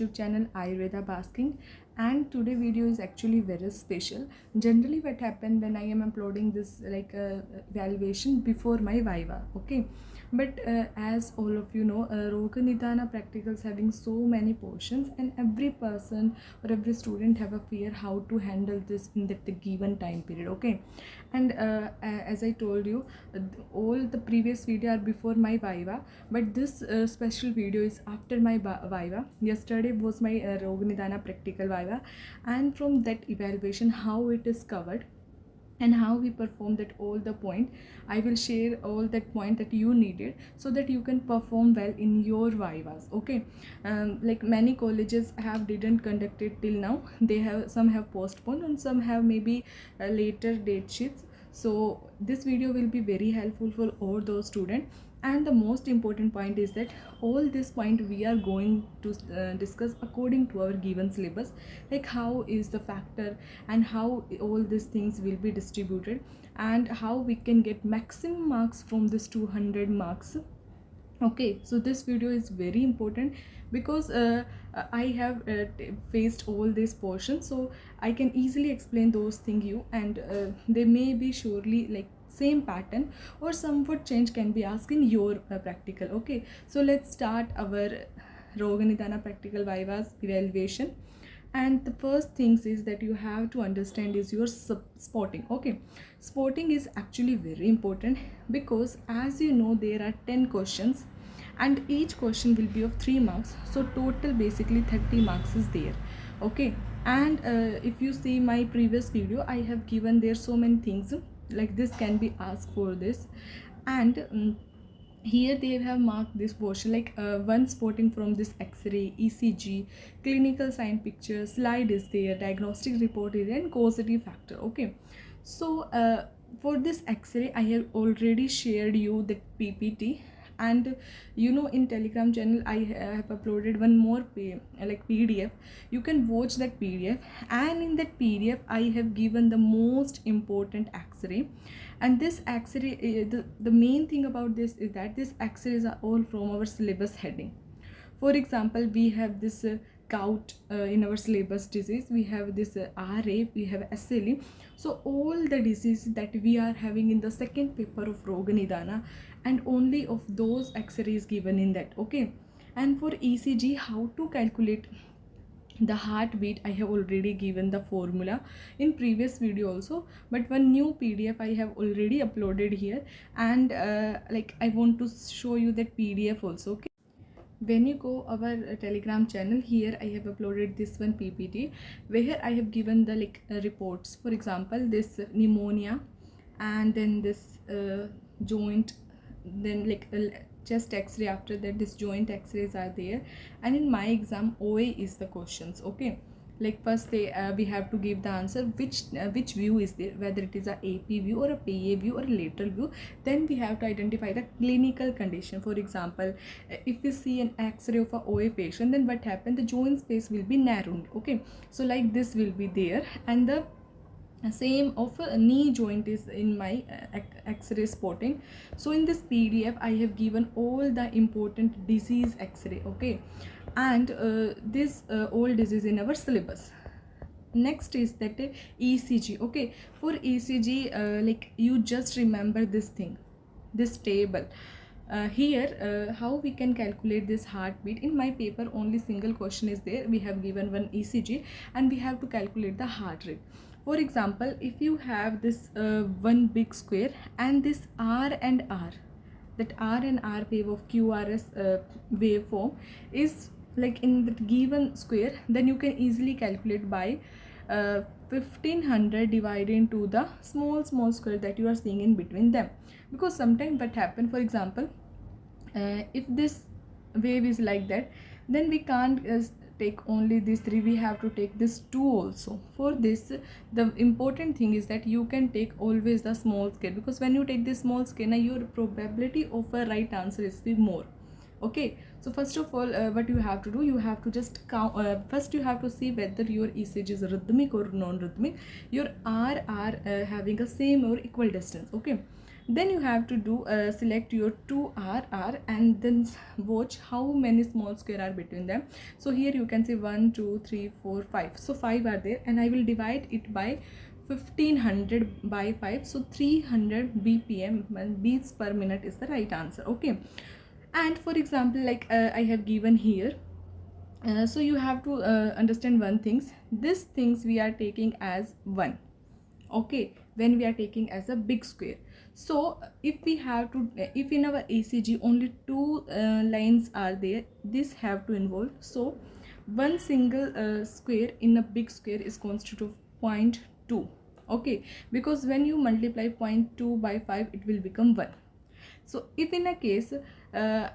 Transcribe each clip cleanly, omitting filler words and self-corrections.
YouTube channel Ayurveda Basking, and today video is actually very special. Generally what happened when I am uploading this evaluation before my viva, okay, but as all of you know, Roga nidana practicals having so many portions, and every person or every student have a fear how to handle this in the given time period, okay. And as I told you, all the previous video are before my viva, but this special video is after my viva. Yesterday was my Roga nidana practical viva, and from that evaluation how it is covered and how we perform that all the point, I will share all that point that you needed so that you can perform well in your vivas, okay. Like many colleges have didn't conduct it till now. They have, some have postponed and some have maybe later date sheets. So this video will be very helpful for all those students. And the most important point is that all this point we are going to discuss according to our given syllabus, like how is the factor and how all these things will be distributed and how we can get maximum marks from this 200 marks, okay. So this video is very important because I have faced all these portions, so I can easily explain those things you, and they may be surely like same pattern or somewhat change can be asked in your practical, okay. So let's start our Roga nidana practical vivas evaluation. And the first things is that you have to understand is your spotting, okay. Spotting is actually very important because as you know there are 10 questions and each question will be of 3 marks, so total basically 30 marks is there, okay. And if you see my previous video, I have given there so many things like this can be asked for this. And here they have marked this portion like one spotting from this X-ray, ECG, clinical sign picture, slide is there, diagnostic report is there, and causative factor, okay. So for this X-ray I have already shared you the PPT, and you know in Telegram channel I have uploaded one more PDF. You can watch that PDF, and in that PDF I have given the most important X-ray. And this X-ray, the main thing about this is that this X-rays are all from our syllabus heading. For example, we have this gout in our syllabus disease, we have this RA, we have SLE. So all the diseases that we are having in the second paper of Roga nidana, and only of those X-rays given in that, okay. And for ECG, how to calculate the heartbeat, I have already given the formula in previous video also, but one new PDF I have already uploaded here, and like I want to show you that PDF also, okay. When you go our Telegram channel, here I have uploaded this one PPT where I have given the reports. For example, this pneumonia, and then this joint, then chest X-ray, after that this joint X-rays are there. And in my exam OA is the questions, okay. Like first they we have to give the answer which view is there, whether it is a AP view or a PA view or a lateral view. Then we have to identify the clinical condition. For example, if we see an X-ray of a OA patient, then what happened, the joint space will be narrowed, okay. So like this will be there, and the same of a knee joint is in my X-ray spotting. So in this PDF I have given all the important disease X-ray, okay. And this all disease in our syllabus. Next is that ECG, okay. For ECG, like you just remember this thing, this table. Here how we can calculate this heartbeat. In my paper only single question is there. We have given one ECG and we have to calculate the heart rate. For example, if you have this one big square and this R and R, that R and R wave of QRS waveform is like in the given square, then you can easily calculate by 1500 divided into the small square that you are seeing in between them. Because sometimes what happen, for example, if this wave is like that, then we can't take only these 3, we have to take this 2 also. For this, the important thing is that you can take always the small scale, because when you take this small scale, now your probability of a right answer is more. Okay, so first of all, what you have to do, you have to just count. First you have to see whether your ECG is rhythmic or non-rhythmic, your R are having a same or equal distance. Okay, then you have to do select your 2 R and then watch how many small square are between them. So here you can see 1 2 3 4 5, so 5 are there, and I will divide it by 1500 by 5, so 300 bpm, beats per minute is the right answer. Okay, and for example, like I have given here, so you have to understand one things, these things we are taking as 1. Okay, when we are taking as a big square. So if we have to, if in our ECG only 2 lines are there, this have to involve. So one single square in a big square is constitute of 0.2. Okay, because when you multiply 0.2 by 5, it will become 1. So if in a case uh,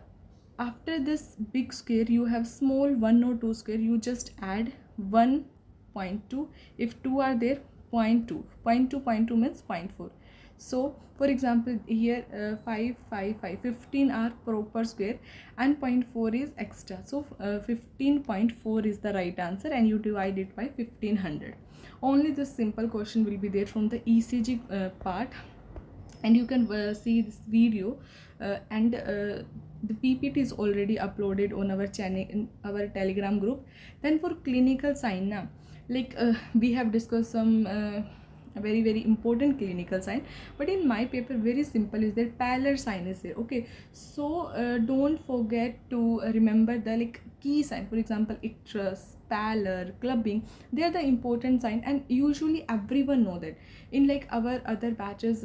after this big square you have small 1 or 2 square, you just add 1.2. if 2 are there, 0.2, 0.2 means 0.4. So for example here 5 5 5 15 are proper square and 0.4 is extra, so 15.4 is the right answer, and you divide it by 1500. Only this simple question will be there from the ECG part, and you can see this video and the PPT is already uploaded on our channel in our Telegram group. Then for clinical sign now, like we have discussed some very important clinical sign, but in my paper very simple is that pallor sign is there. Okay, so don't forget to remember the like key sign. For example, icterus, pallor, clubbing, they are the important sign, and usually everyone know that. In like our other batches,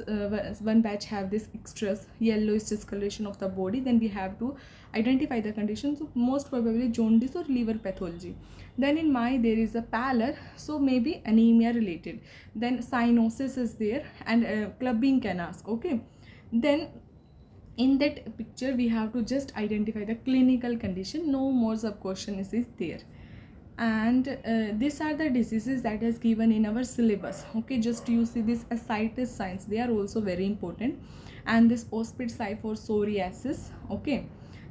one batch have this icterus, yellowish discoloration of the body, then we have to identify the condition, so most probably jaundice or liver pathology. Then in my there is a pallor, so maybe anemia related. Then cyanosis is there, and clubbing can ask. Okay, then in that picture we have to just identify the clinical condition, no more sub question is there. And these are the diseases that is given in our syllabus. Okay, just you see this ascites signs, they are also very important, and this ospid for psoriasis. Okay,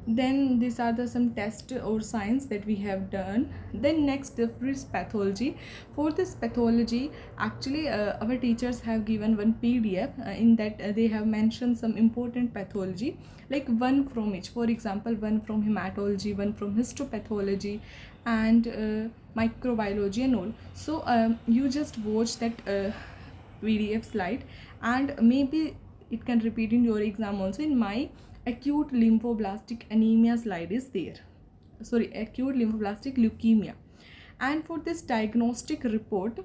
then these are the some tests or signs that we have done. Then next, the first pathology. For this pathology, actually our teachers have given one PDF in that they have mentioned some important pathology, like one from each. For example, one from hematology, one from histopathology, and microbiology and all. So you just watch that PDF slide, and maybe it can repeat in your exam also. In my acute lymphoblastic anemia slide is there, sorry, acute lymphoblastic leukemia. And for this diagnostic report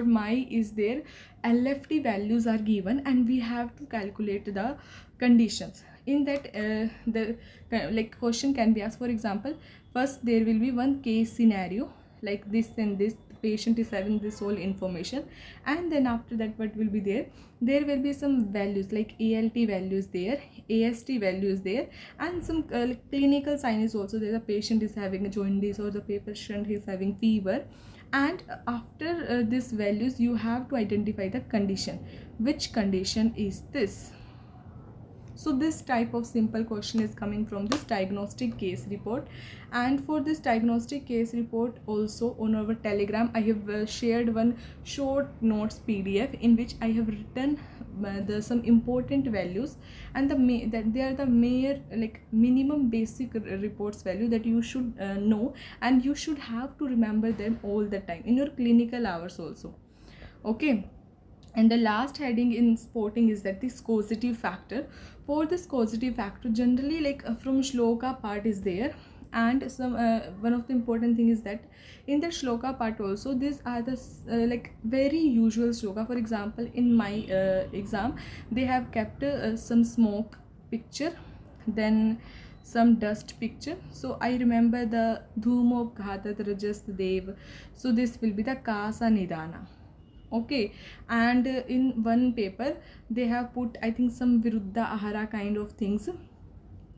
my is there, LFT values are given, and we have to calculate the conditions. In that the like question can be asked. For example, first there will be one case scenario like this, and this patient is having this whole information, and then after that what will be there, there will be some values like ALT values there, AST values there, and some clinical sign is also there. The patient is having a jaundice, or the patient is having fever. And after these values you have to identify the condition, which condition is this. So this type of simple question is coming from this diagnostic case report. And for this diagnostic case report also, on our Telegram I have shared one short notes PDF in which I have written some important values, and that they are the mere like minimum basic reports value that you should know, and you should have to remember them all the time in your clinical hours also. Okay, and the last heading in sporting is that this causative factor. For this causative factor, generally like from shloka part is there, and some one of the important thing is that in the shloka part also, these are the like very usual shloka. For example, in my exam they have kept some smoke picture, then some dust picture. So I remember the dhumo ghatat rajas dev, so this will be the kasa nidana. Okay, and in one paper they have put, I think, some viruddha ahara kind of things.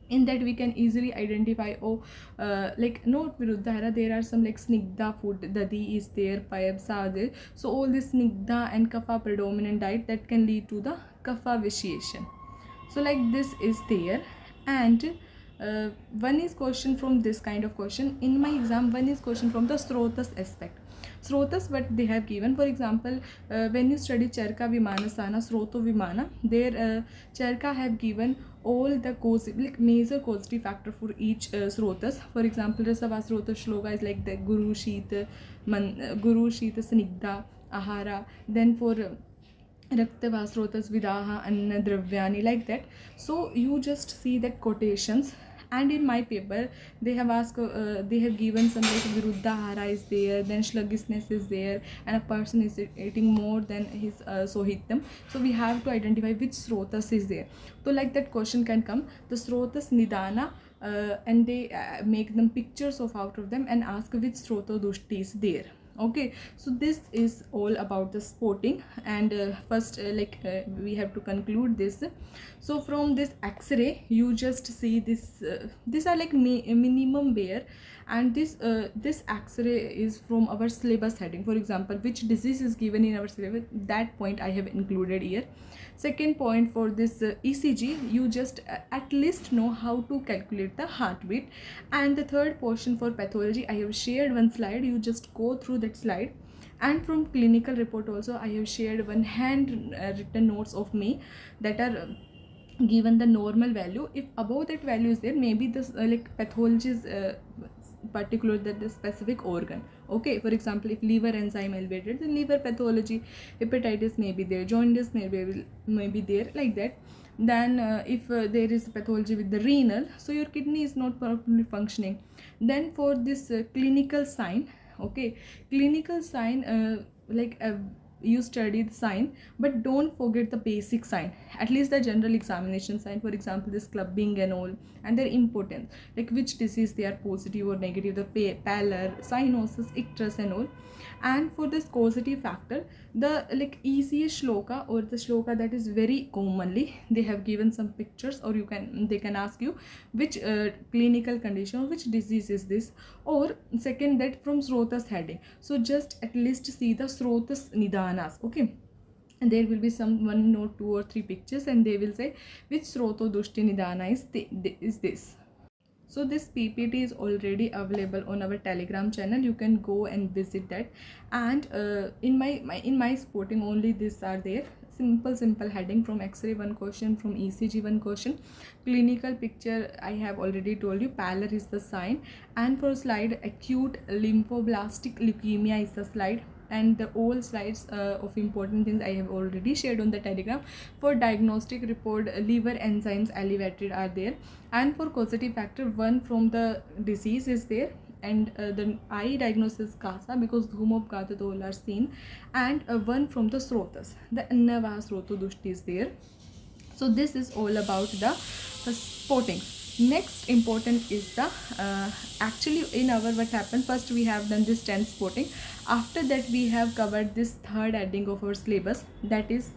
In that we can easily identify, oh like not viruddha ahara, there are some like snigdha food, dadi is there, payabsa are there. So all this snigdha and kapha predominant diet that can lead to the kapha vitiation. So like this is there. And one is question from this kind of question in my exam. One is question from the Srotas aspect. Srotas, what they have given, for example, when you study Charka Vimanasana, Sroto Vimana, there Charka have given all the like major causative factor for each Srotas. For example, Rasava Srota Shloka is like the Guru Shita Snigdha Ahara. Then for Raktava Srotas Vidaha Anna Dravyani, like that. So you just see that quotations. And in my paper they have asked they have given some like Viruddhahara is there, then sluggishness is there, and a person is eating more than his sohitam. So we have to identify which srotas is there. So like that question can come, the srotas nidana, and they make them pictures of out of them and ask which srota dushti is there. Okay, so this is all about the sporting. And first we have to conclude this. So from this x-ray you just see this these are like minimum wear, and this x-ray is from our syllabus heading. For example, which disease is given in our syllabus, that point I have included here. Second point, for this ECG, you just at least know how to calculate the heartbeat. And the third portion for pathology, I have shared one slide, you just go through that slide. And from clinical report also I have shared one hand written notes of me that are given the normal value. If above that value is there, maybe this like pathology is particular that the specific organ. Okay, for example, if liver enzyme elevated, then liver pathology. Hepatitis may be there, jaundice may be there, like that. Then if there is pathology with the renal, so your kidney is not properly functioning. Then for this clinical sign, okay, clinical sign you study the sign, but don't forget the basic sign, at least the general examination sign. For example, this clubbing and all, and their importance, like which disease they are positive or negative, the pallor, cyanosis, icterus and all. And for this causative factor, the like easiest shloka, or the shloka that is very commonly, they have given some pictures, or they can ask you which clinical condition or which disease is this. Or second, that from srotas heading, so just at least see the srotas nidanas. Okay, and there will be some 1 or 2 or 3 pictures, and they will say which sroto dushti nidana is this. So this PPT is already available on our Telegram channel. You can go and visit that. And in my sporting, only these are there. Simple heading. From X-ray 1 question, from ECG 1 question, clinical picture I have already told you, pallor is the sign. And for slide, acute lymphoblastic leukemia is the slide. And the all slides of important things I have already shared on the Telegram. For diagnostic report, liver enzymes elevated are there. And for causative factor, one from the disease is there, and the eye diagnosis CASA, because dhumopgatadol are seen. And one from the srotas, the annava sroto dushti is there. So this is all about the spotting. Next important is the actually in our what happened, first we have done this 10 spotting. After that we have covered this third heading of our syllabus, that is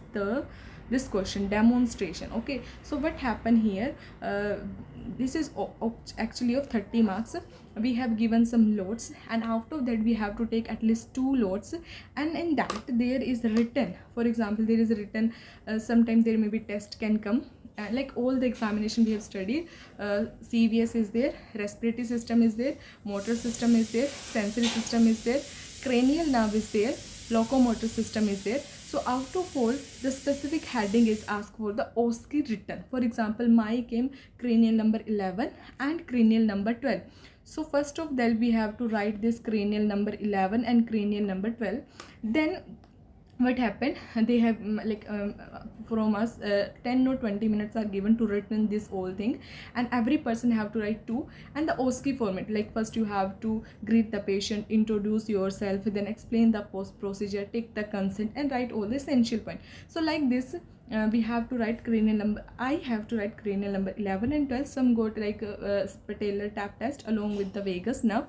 this question, demonstration. Okay, so what happened here, this is actually of 30 marks. We have given some loads, and out of that we have to take at least 2 loads, and in that there is written. For example, there is written, sometime there may be test can come. Like all the examination we have studied, CVS is there, respiratory system is there, motor system is there, sensory system is there, cranial nerve is there, locomotor system is there. So out of all, the specific heading is asked for the OSCE written. For example, my came cranial number 11 and cranial number 12. So first of that we have to write this cranial number 11 and cranial number 12. Then what happened, they have from us 10 or 20 minutes are given to written this whole thing, and every person have to write 2. And the OSCE format, like first you have to greet the patient, introduce yourself, then explain the post procedure, take the consent, and write all the essential point. So like this we have to write cranial number, I have to write cranial number 11 and 12. Some got like patellar tap test along with the vagus nerve,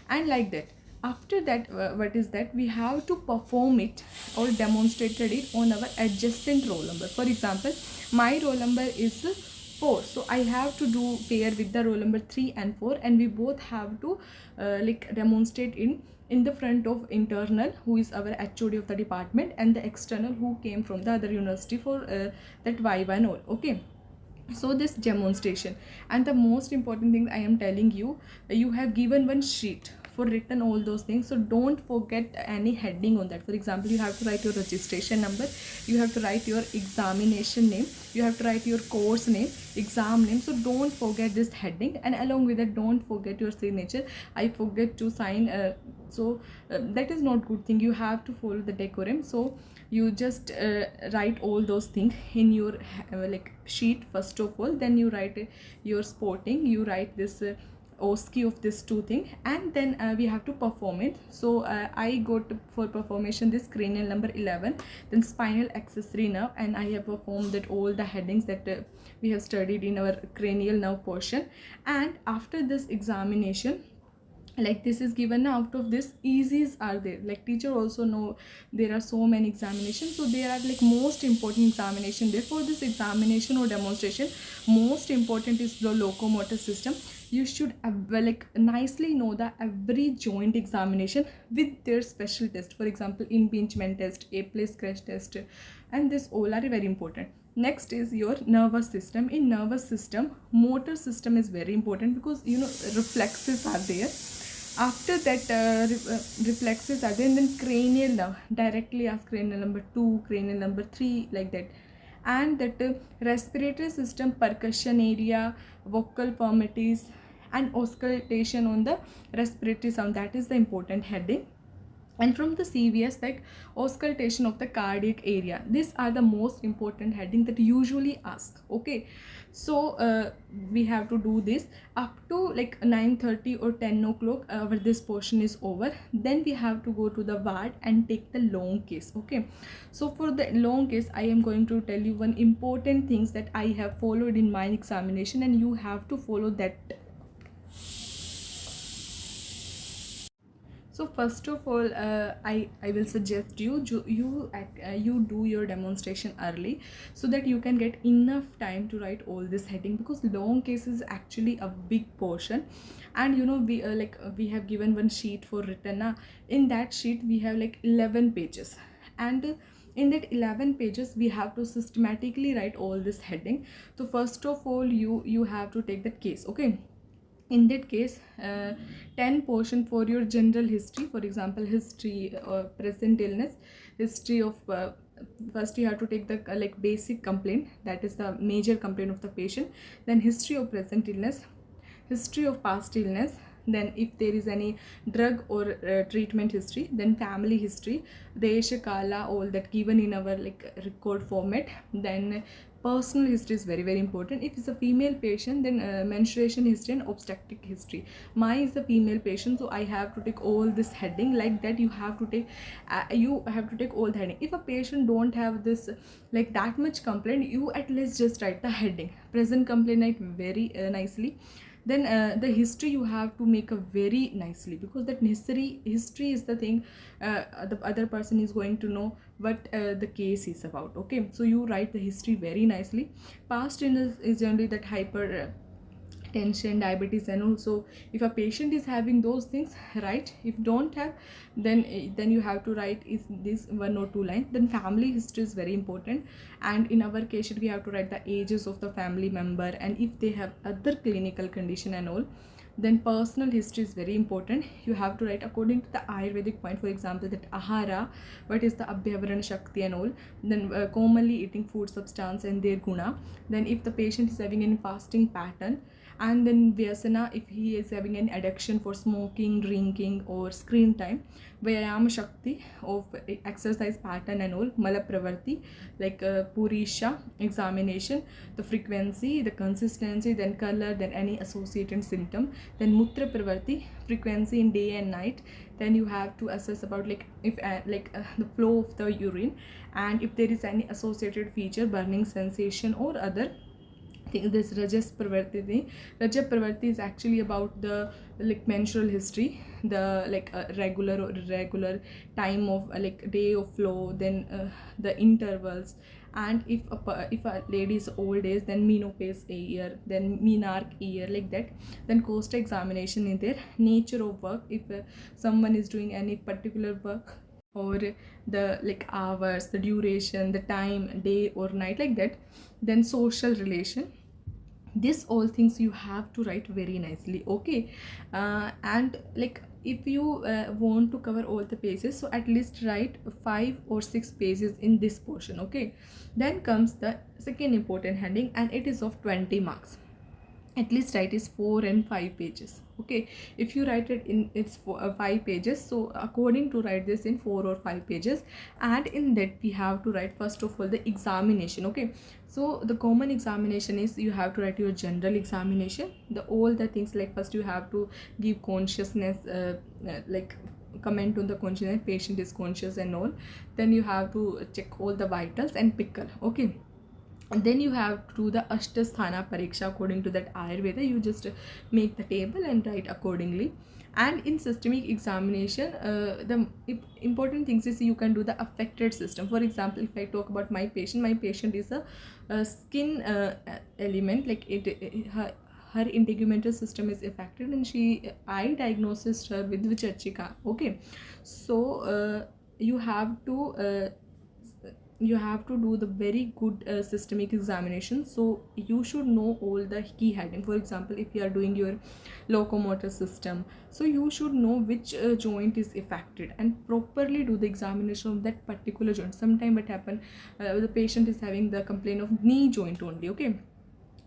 and like that. After that, what is that, we have to perform it or demonstrated it on our adjacent roll number. For example, my roll number is 4, so I have to do pair with the roll number 3 and 4, and we both have to demonstrate in the front of internal, who is our HOD of the department, and the external who came from the other university for that viva and all. Okay, So this demonstration, and the most important thing I am telling you, you have given one sheet for written all those things, so don't forget any heading on that. For example, you have to write your registration number, you have to write your examination name, you have to write your course name, exam name, so don't forget this heading. And along with that, don't forget your signature. I forget to sign, that is not good thing. You have to follow the decorum. So you just write all those things in your like sheet first of all, then you write your sporting, you write this OSCE of this two thing, and then we have to perform it. So I got for performation this cranial number 11, then spinal accessory nerve, and I have performed that all the headings that we have studied in our cranial nerve portion. And after this examination, like this is given, out of this easies are there, like teacher also know there are so many examinations, so there are like most important examination there. For this examination or demonstration, most important is the locomotor system. You should like nicely know the every joint examination with their special test. For example, impingement test, a place crash test, and this all are very important. Next is your nervous system. In nervous system, motor system is very important, because you know reflexes are there. After that reflexes are there, and then cranial nerve, directly ask cranial number 2, cranial number 3, like that. And that respiratory system, percussion area, vocal formities, and auscultation on the respiratory sound, that is the important heading. And from the CVS, like auscultation of the cardiac area, these are the most important heading that usually ask. Okay, so we have to do this up to like 9:30 or 10 o'clock. Our this portion is over, then we have to go to the ward and take the long case. Okay, so for the long case, I am going to tell you one important things that I have followed in my examination, and you have to follow that. So first of all, I will suggest you do your demonstration early, so that you can get enough time to write all this heading, because long case is actually a big portion. And you know, we have given one sheet for written. In that sheet we have like 11 pages, and in that 11 pages we have to systematically write all this heading. So first of all, you have to take that case. Okay, in that case, 10 portion for your general history. For example, history or present illness, history of first you have to take the like basic complaint, that is the major complaint of the patient, then history of present illness, history of past illness, then if there is any drug or treatment history, then family history, desha kala, all that given in our like record format. Then personal history is very very important. If it's a female patient, then menstruation history and obstetric history. My is a female patient, so I have to take all this heading like that. You have to take all the heading. If a patient don't have this like that much complaint, you at least just write the heading present complaint like very nicely. Then the history you have to make a very nicely, because that history is the thing the other person is going to know what the case is about. Okay, so you write the history very nicely. Past illness is generally that hyper tension, diabetes, and also if a patient is having those things, right? If don't have, then you have to write is this 1 or 2 lines. Then family history is very important, and in our case we have to write the ages of the family member, and if they have other clinical condition and all. Then personal history is very important. You have to write according to the Ayurvedic point. For example, that ahara, what is the abhyavarana shakti and all. Then commonly eating food substance and their guna. Then if the patient is having any fasting pattern, and then vyasana, if he is having an addiction for smoking, drinking, or screen time. Vyayama shakti, of exercise pattern and all. Mala pravarti, like purisha, examination, the frequency, the consistency, then color, then any associated symptom. Then mutra pravarti, frequency in day and night. Then you have to assess about like if the flow of the urine, and if there is any associated feature, burning sensation or other. This rajas pravarti thing. Rajas pravarti is actually about the like menstrual history, the like regular or irregular time of like day of flow, then the intervals. And if a lady is old age, then menopause year, then menarche year, like that. Then cost examination in there. Nature of work, if someone is doing any particular work, or the like hours, the duration, the time, day or night, like that. Then social relation, This all things you have to write very nicely, okay. And like if you want to cover all the pages, so at least write 5 or 6 pages in this portion, okay. Then comes the second important heading, and it is of 20 marks. At least write is 4 and 5 pages, okay. If you write it in its 5 pages, so according to write this in 4 or 5 pages. And in that we have to write first of all the examination, okay. So the common examination is you have to write your general examination, the all the things, like first you have to give consciousness, like comment on the consciousness, patient is conscious and all. Then you have to check all the vitals and pickle, okay. And then you have to do the Ashtasthana Pariksha according to that Ayurveda. You just make the table and write accordingly. And in systemic examination, the important things is you can do the affected system. For example, if I talk about my patient is a skin element, like her integumental system is affected, and I diagnosed her with Vichachika, okay. So you have to do the very good systemic examination. So you should know all the key heading. For example, if you are doing your locomotor system, so you should know which joint is affected and properly do the examination of that particular joint. Sometimes what happen, the patient is having the complaint of knee joint only, okay.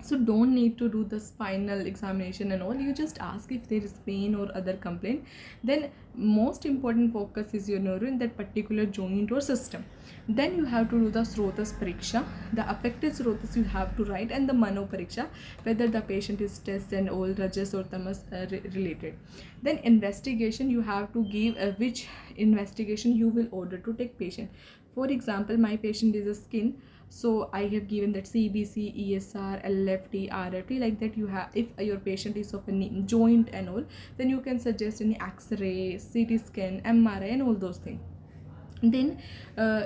So don't need to do the spinal examination and all. You just ask if there is pain or other complaint. Then most important focus is your neuro in that particular joint or system. Then you have to do the Srotas Pariksha, the affected Srotas you have to write, and the Mano Pariksha, whether the patient is stressed and all Rajas or Tamas related. Then investigation, you have to give which investigation you will order to take patient. For example, my patient is a skin, so I have given that CBC, ESR, LFT, RFT, like that. You have, if your patient is of a knee, joint and all, then you can suggest any X-ray, CT scan, MRI and all those things. Then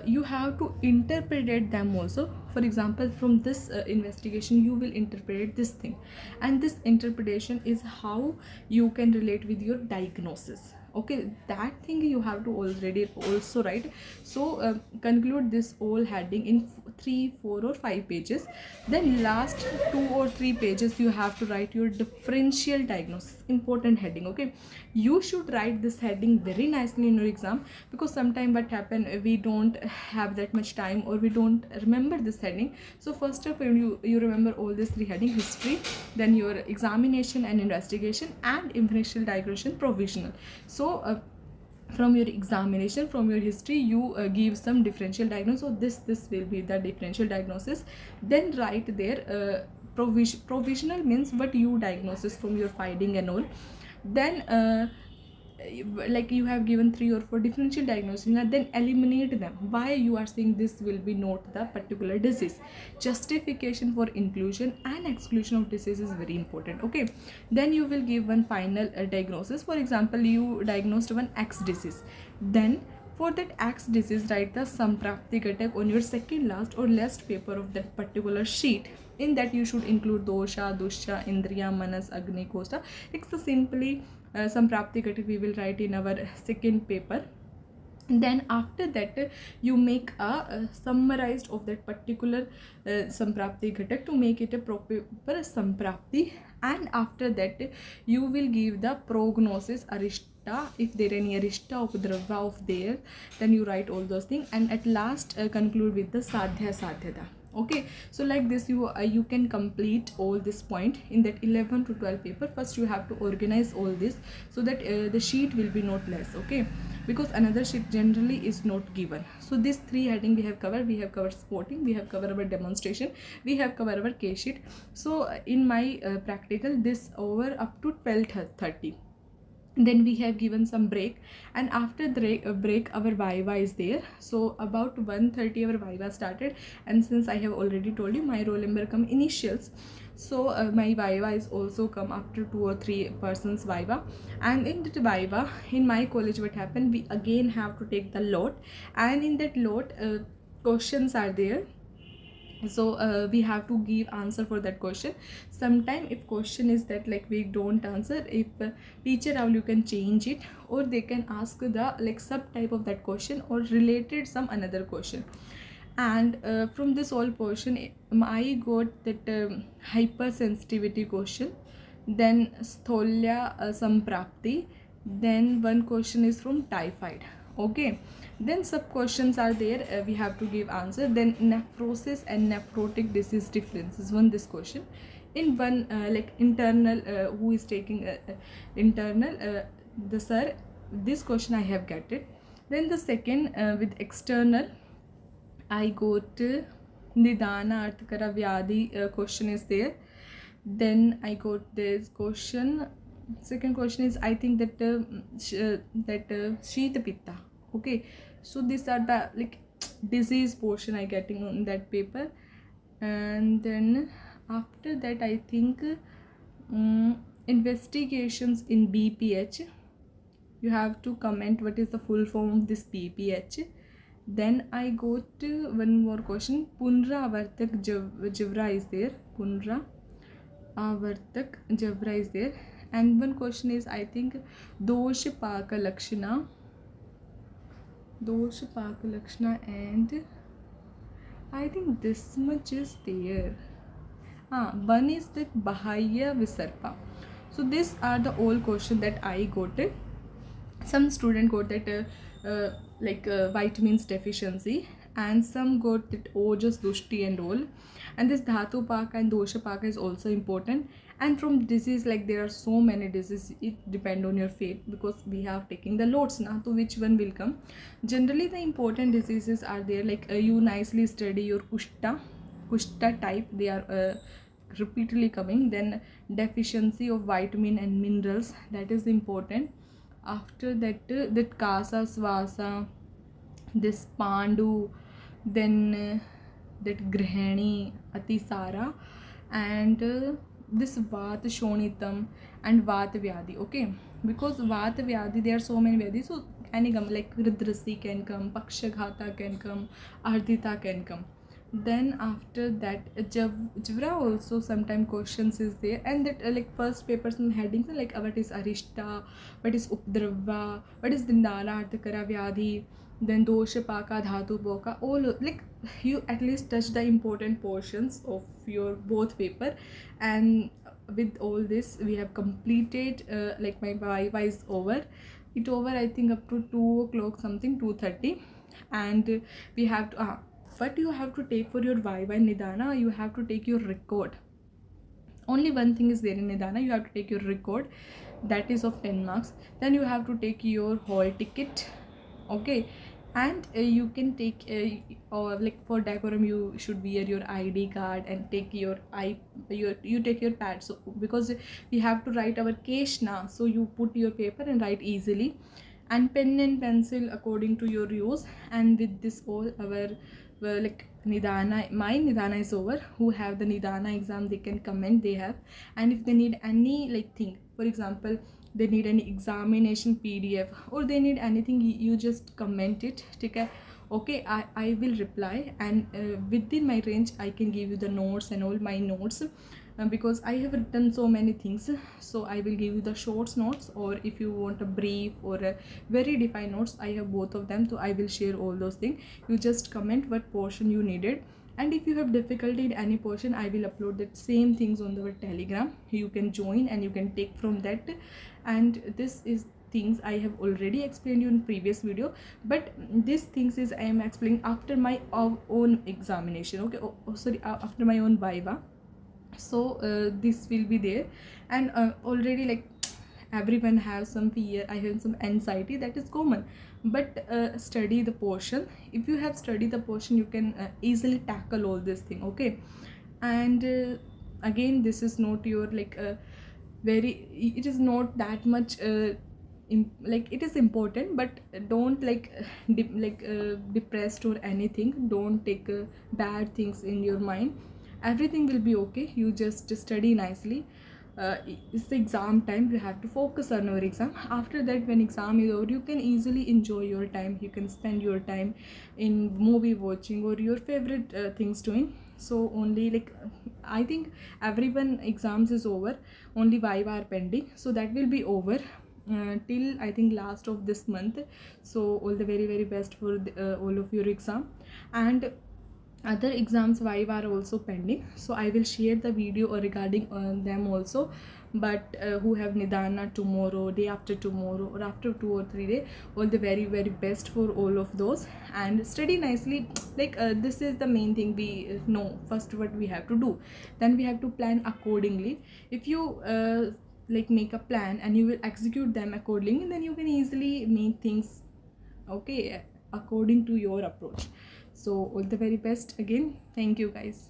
you have to interpret them also. For example, from this investigation you will interpret this thing, and this interpretation is how you can relate with your diagnosis, okay. That thing you have to already also write. So conclude this whole heading in 3, 4 or 5 pages. Then last 2 or 3 pages you have to write your differential diagnosis, important heading, okay. You should write this heading very nicely in your exam, because sometimes what happen, we don't have that much time or we don't remember this heading. So first of all, you remember all these 3 heading: history, then your examination and investigation, and differential diagnosis provisional. So from your examination, from your history, you give some differential diagnosis. So this will be the differential diagnosis. Then write there provisional means what you diagnosis from your finding and all. Then like you have given 3 or 4 differential diagnoses, then eliminate them. Why you are saying this will be not the particular disease. Justification for inclusion and exclusion of disease is very important, okay. Then you will give one final diagnosis. For example, you diagnosed one X disease, then for that X disease write the Samprapti Ghatak on your second last or last paper of that particular sheet. In that you should include dosha, dusha, indriya, manas, agni, kosta. It's the simply Samprapti Ghatak we will write in our second paper. Then after that you make a summarized of that particular Samprapti Ghatak to make it a proper Samprapti. And after that you will give the prognosis, arishta, if there any arishta updrava of there, then you write all those things. And at last conclude with the sadhya sadhyata, okay. So like this you can complete all this point in that 11 to 12 paper. First you have to organize all this so that the sheet will be not less, okay, because another sheet generally is not given. So these 3 heading we have covered. We have covered spotting, we have covered our demonstration, we have covered our case sheet. So in my practical, this over up to 12:30. Then we have given some break, and after the break our viva is there. So about 1:30 our viva started, and since I have already told you my roll number come initials, so my viva is also come after 2 or 3 persons viva. And in that viva, in my college what happened, we again have to take the lot, and in that lot questions are there. So we have to give answer for that question. Sometime if question is that like we don't answer, if teacher how you can change it, or they can ask the like subtype of that question or related some another question. And from this whole portion, I got that hypersensitivity question, then stholya samprapti, then one question is from typhoid. Okay, then sub questions are there, we have to give answer. Then nephrosis and nephrotic disease differences, one this question. In one like internal, who is taking internal, the sir, this question I have get it. Then the second, with external, I got nidana arthakara vyadi question is there. Then I got this question. Second question is, I think that Shita Pitta. Okay, so these are the like disease portion I getting on that paper. And then after that, I think investigations in BPH. You have to comment what is the full form of this BPH. Then I go to one more question. Punra avartak javra is there. Punra avartak javra is there. And one question is, I think, dosha paka lakshana. Dosha paka lakshana, and I think this much is there. One is that bahaya visarpa. So these are the all question that I got it. Some student got that vitamins deficiency, and some got that ojas dushti and all. And this dhatu paka and dosha paka is also important. And from disease, like there are so many diseases, it depend on your fate, because we have taking the loads now, to which one will come. Generally the important diseases are there, like you nicely study your kushta type, they are repeatedly coming. Then deficiency of vitamin and minerals, that is important. After that, that kasa swasa, this pandu, then that grihani atisara, and this vat shonitam and vat vyadi. Okay, because vat vyadi, there are so many vyadi, so any come, like ridrasi can come, pakshaghata can come, ardita can come. Then after that, javra also sometime questions is there. And that like first papers and headings are like what is arishta, what is updrava, what is dindana arthakara vyadhi, then dosha paka dhatu poka, all like you at least touch the important portions of your both paper. And with all this, we have completed like my viva is over. It over, I think, up to 2 o'clock something, 2:30. And we have to what you have to take for your viva and nidana, you have to take your record. Only one thing is there in nidana, you have to take your record, that is of 10 marks. Then you have to take your hall ticket. Okay, and you can take or like for decorum, you should wear your ID card and take your you take your pad. So because we have to write our case now, so you put your paper and write easily, and pen and pencil according to your use. And with this all, our like nidana, my nidana is over. Who have the nidana exam, they can comment, they have. And if they need any like thing, for example, they need any examination PDF, or they need anything, you just comment it. Okay, I will reply. And within my range, I can give you the notes and all my notes, because I have written so many things. So I will give you the short notes, or if you want a brief or a very defined notes, I have both of them. So I will share all those things. You just comment what portion you needed. And if you have difficulty in any portion, I will upload that same things on the Telegram. You can join and you can take from that. And this is things I have already explained you in previous video, but these things is I am explaining after my own examination. Okay, after my own viva. So this will be there. And already, like, everyone has some fear, I have some anxiety, that is common. But study the portion. If you have studied the portion, you can easily tackle all this thing. Okay, and again, this is not your like very, it is not that much like, it is important, but don't like depressed or anything. Don't take bad things in your mind. Everything will be okay. You just study nicely. It's the exam time, you have to focus on your exam. After that, when exam is over, you can easily enjoy your time. You can spend your time in movie watching or your favorite things doing. So only like, I think everyone exams is over, only viva are pending, so that will be over till I think last of this month. So all the very best for all of your exam. And other exams viva are also pending, so I will share the video regarding them also. But who have nidana tomorrow, day after tomorrow, or after 2 or 3 days, all the very very best for all of those. And study nicely. Like this is the main thing we know first what we have to do, then we have to plan accordingly. If you like make a plan and you will execute them accordingly, then you can easily make things okay according to your approach. So all the very best again. Thank you guys.